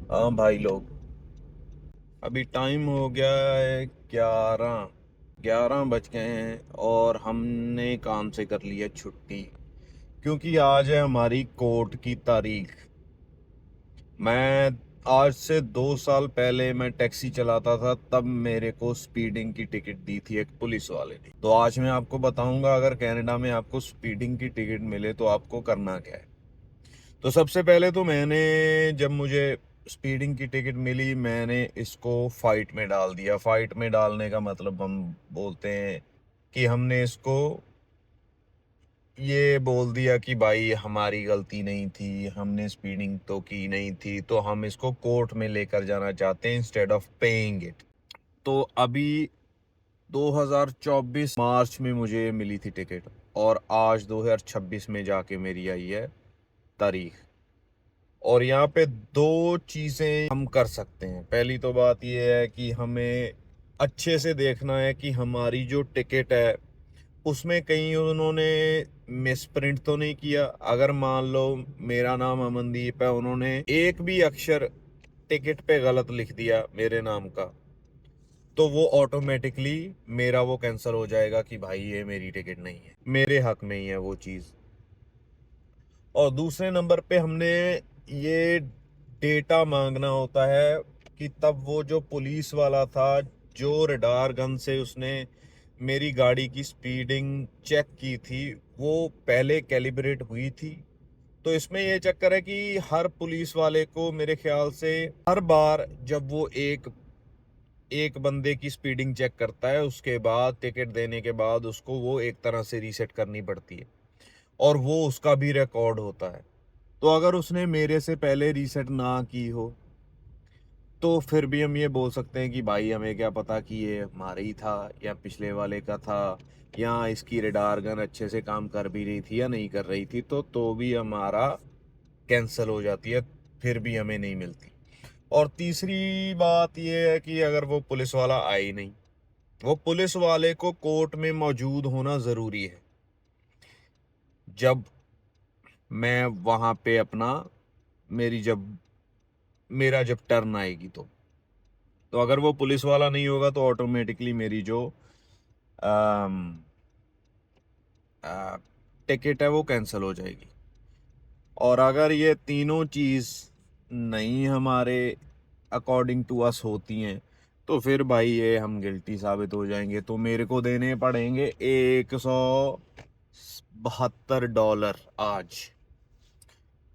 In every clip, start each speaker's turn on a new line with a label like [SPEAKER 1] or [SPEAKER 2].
[SPEAKER 1] हाँ भाई लोग, अभी टाइम हो गया है 11 बज गए हैं और हमने काम से कर लिया छुट्टी, क्योंकि आज है हमारी कोर्ट की तारीख। मैं आज से 2 साल पहले मैं टैक्सी चलाता था, तब मेरे को स्पीडिंग की टिकट दी थी एक पुलिस वाले ने। तो आज मैं आपको बताऊंगा, अगर कनाडा में आपको स्पीडिंग की टिकट मिले तो आपको करना क्या है। तो सबसे पहले तो मैंने, जब मुझे स्पीडिंग की टिकट मिली, मैंने इसको फाइट में डाल दिया। फाइट में डालने का मतलब हम बोलते हैं कि हमने इसको ये बोल दिया कि भाई हमारी गलती नहीं थी, हमने स्पीडिंग तो की नहीं थी, तो हम इसको कोर्ट में लेकर जाना चाहते हैं इंस्टेड ऑफ पेइंग इट। तो अभी 2024 मार्च में मुझे मिली थी टिकट और आज 2026 में जाके मेरी आई है तारीख। और यहाँ पे दो चीजें हम कर सकते हैं। पहली तो बात यह है कि हमें अच्छे से देखना है कि हमारी जो टिकट है उसमें कहीं उन्होंने मिसप्रिंट तो नहीं किया। अगर मान लो मेरा नाम अमनदीप है, उन्होंने एक भी अक्षर टिकट पे गलत लिख दिया मेरे नाम का, तो वो ऑटोमेटिकली मेरा वो कैंसिल हो जाएगा कि भाई ये मेरी टिकट नहीं है, मेरे हक में ही है वो चीज़। और दूसरे नंबर पे हमने ये डेटा मांगना होता है कि तब वो जो पुलिस वाला था, जो रडार गन से उसने मेरी गाड़ी की स्पीडिंग चेक की थी, वो पहले कैलिब्रेट हुई थी। तो इसमें ये चक्कर है कि हर पुलिस वाले को मेरे ख्याल से हर बार जब वो एक एक बंदे की स्पीडिंग चेक करता है, उसके बाद टिकट देने के बाद उसको वो एक तरह से रीसेट करनी पड़ती है और वो उसका भी रिकॉर्ड होता है। तो अगर उसने मेरे से पहले रीसेट ना की हो तो फिर भी हम ये बोल सकते हैं कि भाई हमें क्या पता कि ये हमारा ही था या पिछले वाले का था, या इसकी रडार गन अच्छे से काम कर भी रही थी या नहीं कर रही थी, तो भी हमारा कैंसिल हो जाती है, फिर भी हमें नहीं मिलती। और तीसरी बात ये है कि अगर वो पुलिस वाला आए ही नहीं, वो पुलिस वाले को कोर्ट में मौजूद होना ज़रूरी है जब मैं वहाँ पे अपना मेरी जब मेरा जब टर्न आएगी। तो अगर वो पुलिस वाला नहीं होगा तो ऑटोमेटिकली मेरी जो टिकट है वो कैंसिल हो जाएगी। और अगर ये तीनों चीज़ नहीं हमारे अकॉर्डिंग टू अस होती हैं, तो फिर भाई ये हम गिल्टी साबित हो जाएंगे। तो मेरे को देने पड़ेंगे $172 आज।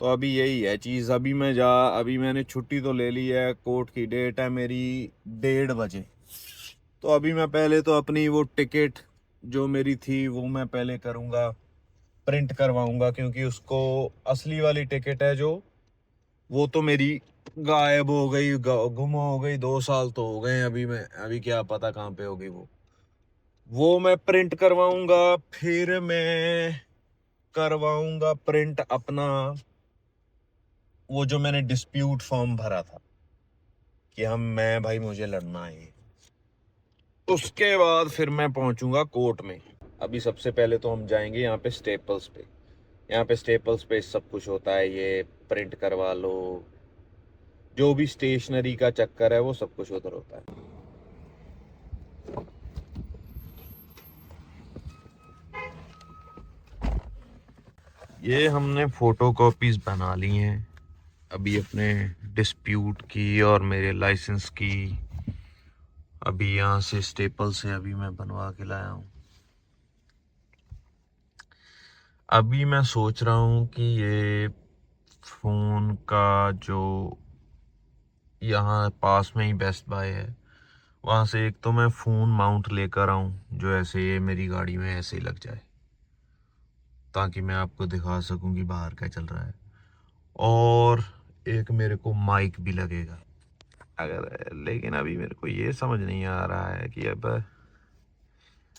[SPEAKER 1] तो अभी यही है चीज़। अभी मैंने छुट्टी तो ले ली है, कोर्ट की डेट है मेरी 1:30 बजे। तो अभी मैं पहले तो अपनी वो टिकट जो मेरी थी वो मैं पहले करूँगा, प्रिंट करवाऊँगा, क्योंकि उसको असली वाली टिकट है जो, वो तो मेरी गायब हो गई, गुम हो गई। 2 साल तो हो गए, अभी क्या पता कहाँ पे होगी वो मैं प्रिंट करवाऊँगा। फिर मैं करवाऊँगा प्रिंट अपना वो जो मैंने डिस्प्यूट फॉर्म भरा था कि मैं भाई मुझे लड़ना है, उसके बाद फिर मैं पहुंचूंगा कोर्ट में। अभी सबसे पहले तो हम जाएंगे यहाँ पे स्टेपल्स पे। यहाँ पे स्टेपल्स पे सब कुछ होता है, ये प्रिंट करवा लो, जो भी स्टेशनरी का चक्कर है वो सब कुछ उधर होता है। ये हमने फोटो कॉपीज बना ली हैं अभी अपने डिस्प्यूट की और मेरे लाइसेंस की। अभी यहाँ से स्टेपल से अभी मैं बनवा के लाया हूँ। अभी मैं सोच रहा हूँ कि ये फोन का जो यहाँ पास में ही बेस्ट बाय है, वहाँ से एक तो मैं फ़ोन माउंट लेकर आऊँ जो ऐसे ये मेरी गाड़ी में ऐसे ही लग जाए, ताकि मैं आपको दिखा सकूँ कि बाहर क्या चल रहा है। और एक मेरे को माइक भी लगेगा अगर, लेकिन अभी मेरे को ये समझ नहीं आ रहा है कि अब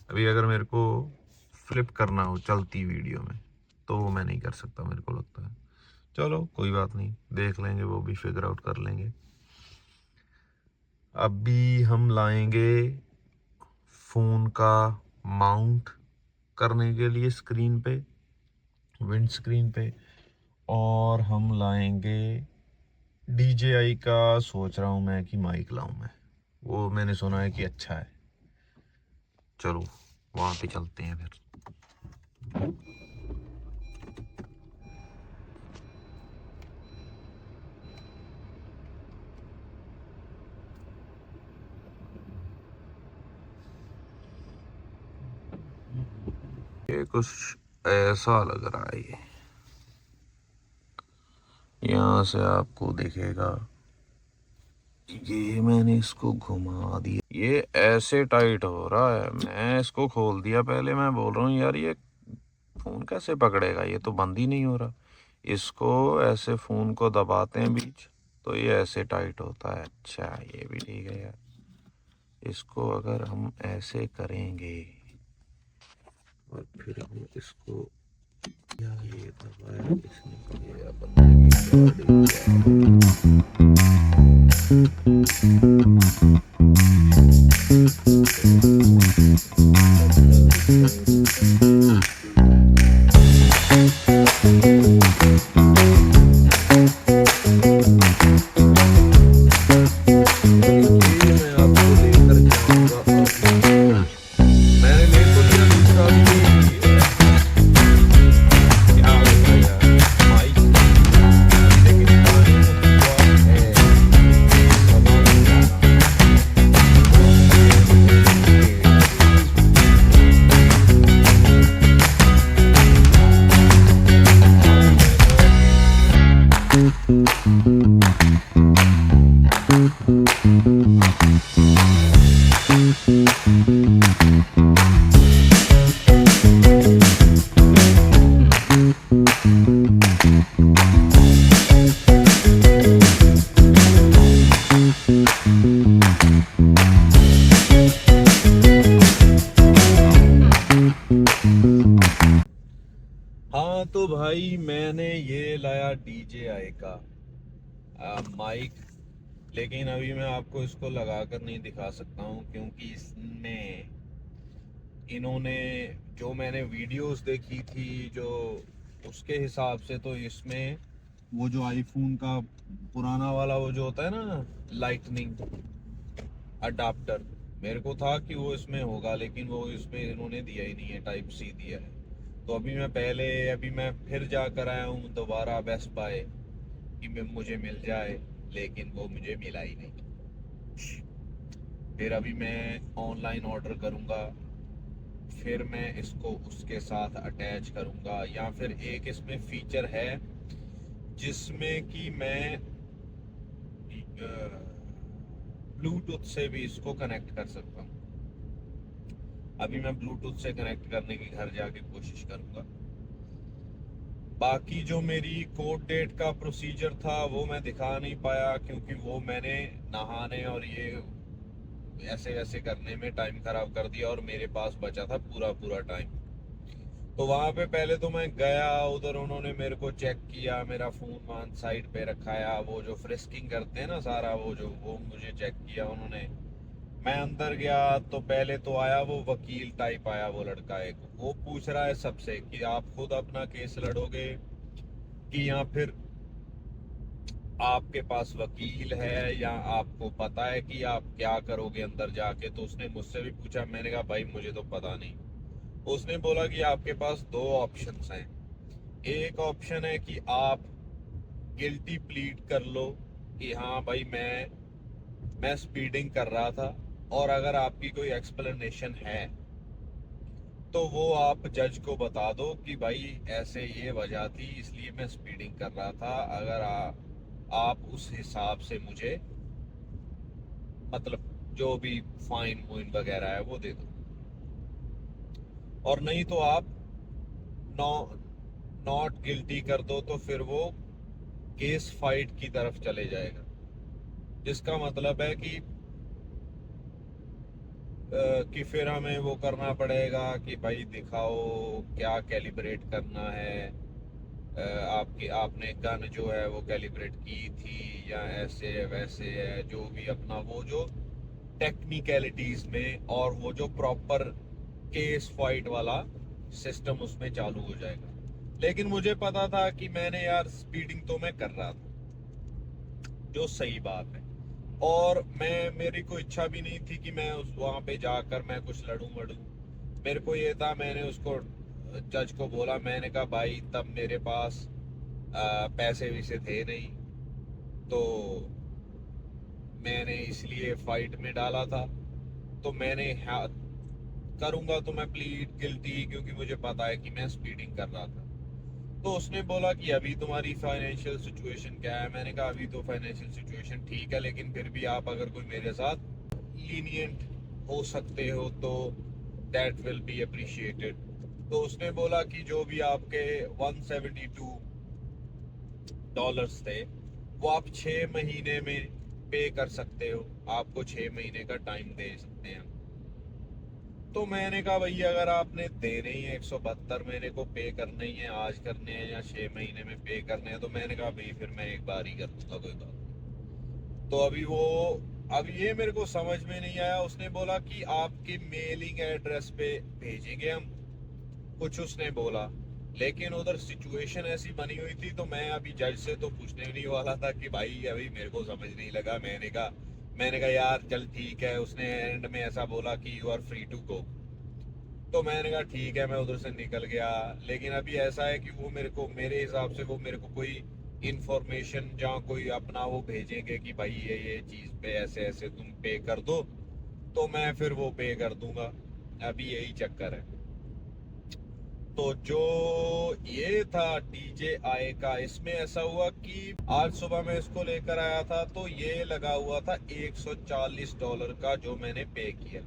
[SPEAKER 1] अभी अगर मेरे को फ्लिप करना हो चलती वीडियो में तो वो मैं नहीं कर सकता, मेरे को लगता है। चलो कोई बात नहीं, देख लेंगे, वो भी फिगर आउट कर लेंगे। अभी हम लाएंगे फ़ोन का माउंट करने के लिए स्क्रीन पे, विंड स्क्रीन पे, और हम लाएंगे DJI का सोच रहा हूँ मैं कि माइक लाऊं मैं, वो मैंने सुना है कि अच्छा है। चलो वहाँ पे चलते हैं फिर। ये कुछ ऐसा लग रहा है, ये यहाँ से आपको दिखेगा। ये मैंने इसको घुमा दिया, ये ऐसे टाइट हो रहा है। मैं इसको खोल दिया पहले, मैं बोल रहा हूँ यार ये फोन कैसे पकड़ेगा, ये तो बंद ही नहीं हो रहा। इसको ऐसे फोन को दबाते हैं बीच, तो ये ऐसे टाइट होता है। अच्छा ये भी ठीक है यार। इसको अगर हम ऐसे करेंगे और फिर हम इसको, ये दबाया इसने, ये बंद हाँ तो भाई मैंने ये लाया DJI का माइक, लेकिन अभी मैं आपको इसको लगा कर नहीं दिखा सकता हूँ, क्योंकि इसमें इन्होंने जो मैंने वीडियोस देखी थी जो, उसके हिसाब से तो इसमें वो जो आईफोन का पुराना वाला वो जो होता है ना लाइटनिंग अडाप्टर, मेरे को था कि वो इसमें होगा, लेकिन वो इसमें इन्होंने दिया ही नहीं है, टाइप सी दिया है। तो अभी मैं फिर जाकर आया हूँ दोबारा बेस्ट बाय कि मुझे मिल जाए, लेकिन वो मुझे मिला ही नहीं। फिर अभी मैं ऑनलाइन ऑर्डर करूँगा, फिर मैं इसको उसके साथ अटैच करूँगा, या फिर एक इसमें फीचर है जिसमें कि मैं ब्लूटूथ से भी इसको कनेक्ट कर सकता हूँ। अभी मैं ब्लूटूथ से कनेक्ट करने की घर जाके कोशिश करूँगा। बाकी जो मेरी कोर्ट डेट का प्रोसीजर था वो मैं दिखा नहीं पाया, क्योंकि वो मैंने नहाने और ये ऐसे ऐसे करने में टाइम खराब कर दिया, और मेरे पास बचा था पूरा टाइम। तो वहां पे पहले तो मैं गया उधर, उन्होंने मेरे को चेक किया, मेरा फोन वहां साइड पे रखाया, वो जो फ्रिस्किंग करते हैं ना सारा, वो मुझे चेक किया उन्होंने। मैं अंदर गया तो पहले तो आया वो वकील टाइप आया, वो लड़का एक, वो पूछ रहा है सबसे कि आप खुद अपना केस लड़ोगे कि या फिर आपके पास वकील है, या आपको पता है कि आप क्या करोगे अंदर जाके। तो उसने मुझसे भी पूछा, मैंने कहा भाई मुझे तो पता नहीं। उसने बोला कि आपके पास दो ऑप्शंस हैं, एक ऑप्शन है कि आप गिल्टी प्लीड कर लो कि हाँ भाई मैं स्पीडिंग कर रहा था, और अगर आपकी कोई एक्सप्लेनेशन है तो वो आप जज को बता दो कि भाई ऐसे ये वजह थी इसलिए मैं स्पीडिंग कर रहा था, अगर आप उस हिसाब से मुझे मतलब जो भी फाइन वाइन वगैरह है वो दे दो, और नहीं तो आप नॉट गिल्टी कर दो, तो फिर वो केस फाइट की तरफ चले जाएगा। जिसका मतलब है कि फिर हमें वो करना पड़ेगा कि भाई दिखाओ क्या कैलिब्रेट करना है, आपने गन जो है वो कैलिब्रेट की थी या ऐसे है वैसे है, जो भी अपना वो जो टेक्निकलिटीज में, और वो जो प्रॉपर केस फाइट वाला सिस्टम उसमें चालू हो जाएगा। लेकिन मुझे पता था कि मैंने यार स्पीडिंग तो मैं कर रहा था, जो सही बात है। और मेरी कोई इच्छा भी नहीं थी कि मैं उस वहां पे जाकर मैं कुछ लड़ूं वड़ूं। मेरे को ये था, मैंने उसको जज को बोला, मैंने कहा भाई तब मेरे पास पैसे वैसे थे नहीं, तो मैंने इसलिए फाइट में डाला था। तो मैंने करूंगा तो मैं प्लीड गिल्टी, क्योंकि मुझे पता है कि मैं स्पीडिंग कर रहा था। तो उसने बोला कि अभी तुम्हारी फाइनेंशियल सिचुएशन क्या है। मैंने कहा अभी तो फाइनेंशियल सिचुएशन ठीक है, लेकिन फिर भी आप अगर कोई मेरे साथ लीनियंट हो सकते हो तो दैट विल बी अप्रिशिएटेड। तो उसने बोला कि जो भी आपके $172 थे वो आप 6 महीने में पे कर सकते हो, आपको 6 महीने का टाइम दे सकते हैं। तो मैंने कहा भैया अगर आपने देने ही है 172 मेरे को पे करने ही है, आज करने हैं या 6 महीने में पे करने हैं, तो मैंने कहा भाई फिर मैं एक बार ही कर दूंगा, कोई बात नहीं। तो अभी ये मेरे को समझ में नहीं आया। उसने बोला कि आपके मेलिंग एड्रेस पे भेजेंगे हम, कुछ उसने बोला। लेकिन उधर सिचुएशन ऐसी बनी हुई थी, तो मैं अभी जज से तो पूछने नहीं वाला था कि भाई अभी मेरे को समझ नहीं लगा। मैंने कहा यार चल ठीक है। उसने एंड में ऐसा बोला कि you are free to go. तो मैंने कहा ठीक है, मैं उधर से निकल गया। लेकिन अभी ऐसा है कि वो मेरे हिसाब से वो मेरे को कोई इंफॉर्मेशन जहाँ कोई अपना वो भेजेंगे कि भाई ये चीज पे ऐसे ऐसे तुम पे कर दो, तो मैं फिर वो पे कर दूंगा। अभी यही चक्कर है। तो जो ये था DJI का, इसमें ऐसा हुआ कि आज सुबह मैं इसको लेकर आया था तो ये लगा हुआ था $140 का, जो मैंने पे किया।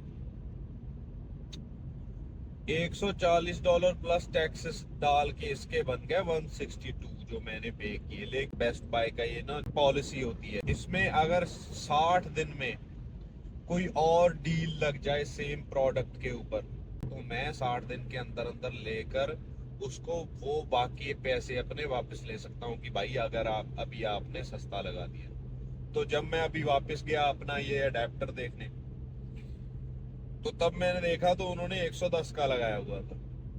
[SPEAKER 1] $140 प्लस टैक्सेस डाल के इसके बन गए 162 जो मैंने पे किए। लेकिन बेस्ट बाय का ये ना पॉलिसी होती है, इसमें अगर 60 दिन में कोई और डील लग जाए सेम प्रोडक्ट के ऊपर, तो मैं 60 दिन के अंदर अंदर लेकर उसको वो बाकी पैसे अपने वापस ले सकता हूँ कि भाई अगर अभी आपने सस्ता लगा दिया। तो जब मैं अभी वापस गया अपना ये अडेप्टर देखने, तो तब मैंने देखा तो उन्होंने 110 का लगाया हुआ था।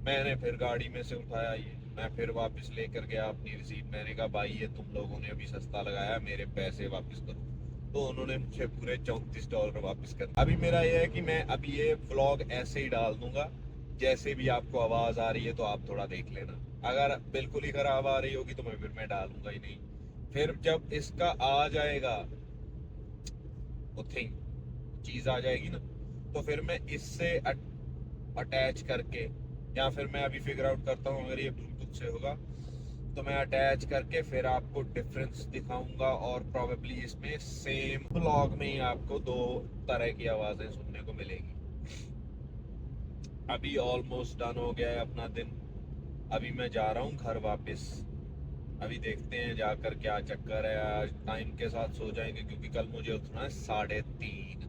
[SPEAKER 1] मैंने फिर गाड़ी में से उठाया ये, मैं फिर वापस लेकर गया अपनी रिसीट। मैंने कहा भाई ये तुम लोगों ने अभी सस्ता लगाया, मेरे पैसे वापस करो। तो उन्होंने मुझे पूरे $34 वापस कर। अभी मेरा ये है कि मैं अभी ये व्लॉग ऐसे ही डाल दूंगा, जैसे भी आपको आवाज आ रही है तो आप थोड़ा देख लेना। अगर बिल्कुल ही खराब आ रही होगी तो मैं डालूंगा ही नहीं। फिर जब इसका आ जाएगा वो थिंग, चीज आ जाएगी ना, तो फिर मैं इससे अटैच करके, या फिर मैं अभी फिगर आउट करता हूँ अगर ये ब्लूटूथ से होगा तो मैं अटैच करके फिर आपको डिफरेंस दिखाऊंगा। और प्रोबेबली इसमें सेम ब्लॉग में ही आपको दो तरह की आवाजें सुनने को मिलेगी। अभी ऑलमोस्ट डन हो गया है अपना दिन। अभी मैं जा रहा हूँ घर वापस। अभी देखते हैं जाकर क्या चक्कर है। आज टाइम के साथ सो जाएंगे क्योंकि कल मुझे उठना है 3:30।